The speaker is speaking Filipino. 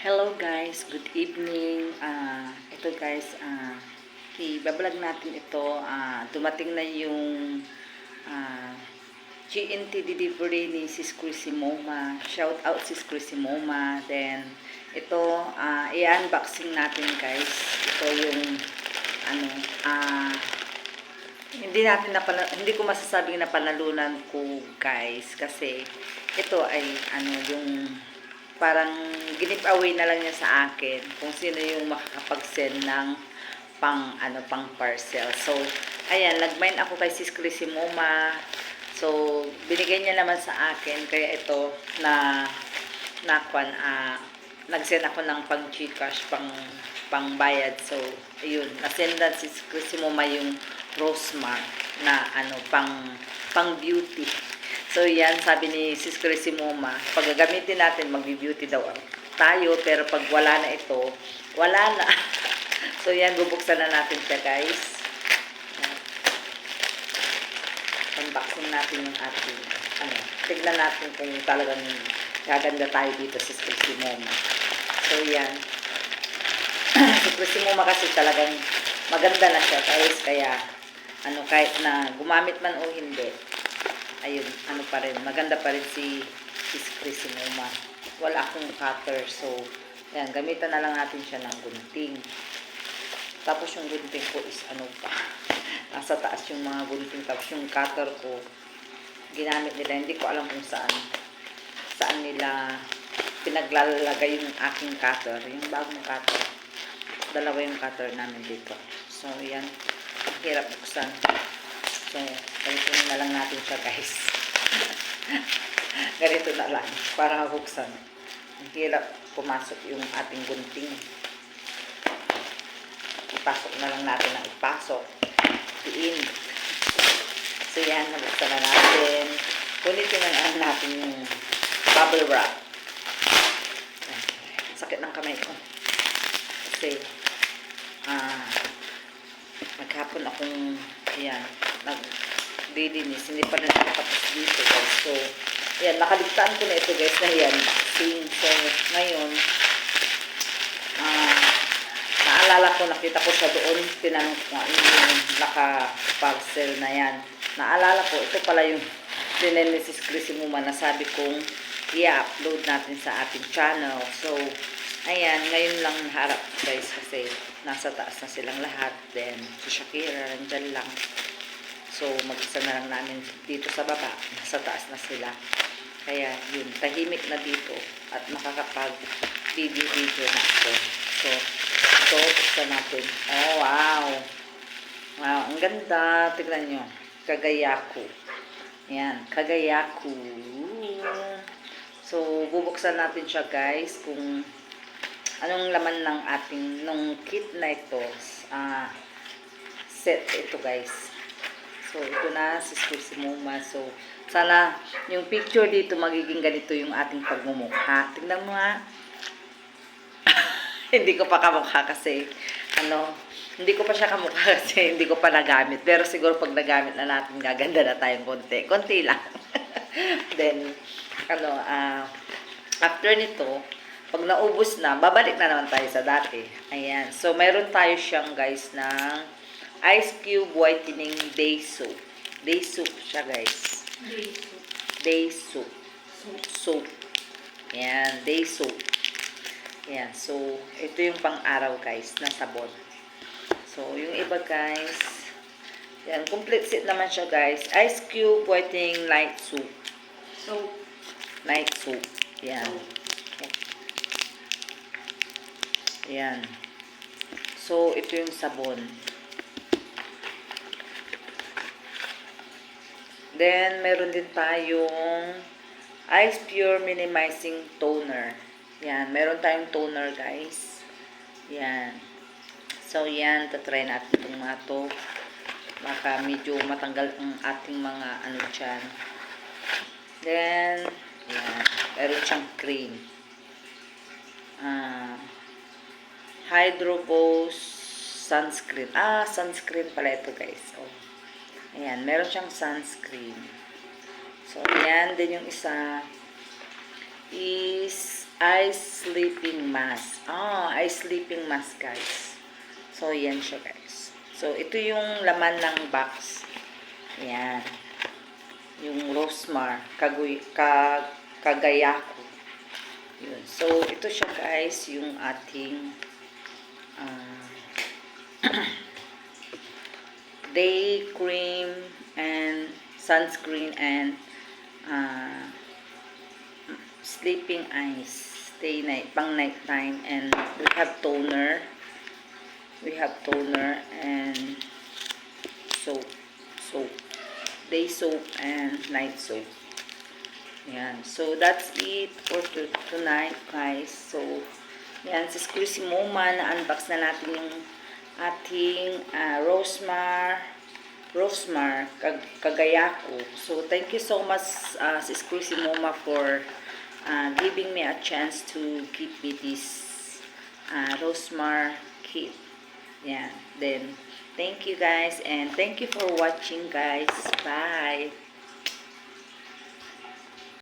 Hello guys, good evening. Ito guys, i-vlog natin ito. Dumating na yung ah, GNT delivery ni Sis Chrissy Moma. Shout out Sis Chrissy Moma. Then ito, i-unboxing natin guys. Ito yung ano, hindi ko masasabing na panalunan ko guys kasi ito ay yung parang giveaway na lang niya sa akin kung sino yung makakapag-send ng pang parcel. So ayan, nag-mine ako kay Sis Chrissy Moma. So binigay niya naman sa akin kaya ito nag-send ako ng pang GCash, pang bayad. So ayun, nasendan si Chrissy Moma yung Rosemark na pang beauty. So yan, sabi ni Sis Chrissy Moma, pag gagamitin natin, magbi-beauty daw tayo, pero pag wala na ito, wala na. So yan, bubuksan na natin siya guys. Unboxing natin yung ating, tignan natin kung talagang gaganda tayo dito sa Sis Chrissy Moma. So yan. Sis Chrissy Moma kasi talagang maganda na siya guys, kaya kahit na gumamit man o hindi, ayun, pa rin, maganda pa rin si Sis Chrissy Moma. Wala akong cutter, so ayan, gamitan na lang natin siya ng gunting. Tapos yung gunting ko is nasa taas yung mga gunting, tapos yung cutter ko ginamit nila, hindi ko alam kung saan nila pinaglalagay yung aking cutter, yung bagong cutter. Dalawa yung cutter namin dito. So yan, ang hirap buksan. So ganito na lang natin siya guys. Ganito na lang para mabuksan. Ang hirap pumasok yung ating gunting. Ipasok na lang natin ang ipasok. Diin. So yan, nabuksan na natin. Kulitin na natin yung bubble wrap. Sakit ng kamay ko. Kasi maghapon akong naglilinis. Hindi pa rin ako tapos dito guys. So ayan, nakaligtaan ko na ito guys na yan. So ngayon naalala ko, nakita ko siya doon, tinanong ko yung naka-parcel na yan. Naalala ko, ito pala yung ni Sis Chrissy Moma na sabi kong i-upload natin sa ating channel. So ayan, ngayon lang harap guys kasi nasa taas na silang lahat. Then si Shakira nandyan lang. So mag-isa na lang namin dito sa baba, nasa taas na sila. Kaya yun, tahimik na dito at makakapag-video na ako. So buksan natin. Oh wow, wow, ang ganda. Tignan nyo, Kagayaku. Ayan, Kagayaku. So bubuksan natin siya guys kung anong laman ng ating nung kit na ito. Set ito guys. So ito na si Chrissy Moma. So sana yung picture dito magiging ganito yung ating pagmumukha. Tingnan mo nga. Hindi ko pa kamukha kasi hindi ko pa siya kamukha kasi hindi ko pa nagamit. Pero siguro pag nagamit na natin, gaganda na tayong konti. Konti lang. Then after nito, pag naubos na, babalik na naman tayo sa dati. Ayan. So meron tayo siyang guys ng Ice Cube Whitening Day Soap. Day Soap siya guys. Day Soap. Soap. Ayan, Day Soap. Ayan, so ito yung pang-araw guys na sabon. So yung iba guys, yan, complete set naman siya guys. Ice Cube Whitening Night Soap. Night Soap. Ayan. Ayan. So ito yung sabon. Then, meron din tayong Ice Pure Minimizing Toner. Yan, meron tayong toner, guys. Yan. So, yan, tatry natin itong mga to. Baka medyo matanggal ang ating mga dyan. Then, yan, meron siyang cream. Hydro Boost Sunscreen. Sunscreen pala ito, guys. Oh. Ayan, meron siyang sunscreen. So, ayan din yung isa is Ice sleeping mask. Ice sleeping mask, guys. So, yan siya, guys. So, ito yung laman ng box. Yan. Yung Rosmar, Kagayako. Yun. So, ito siya, guys, yung ating day cream and sunscreen and sleeping ice. Day night, pang night time. And we have toner. We have toner and soap. Day soap and night soap. Yan. So, that's it for tonight, guys. So, yan. Si Chrissy Moma, na-unbox na natin yung ating Rosmar Kagayako. So, thank you so much, Sis Chrissy Moma, for giving me a chance to give me this Rosmar kit. Yeah. Then, thank you guys, and thank you for watching, guys. Bye.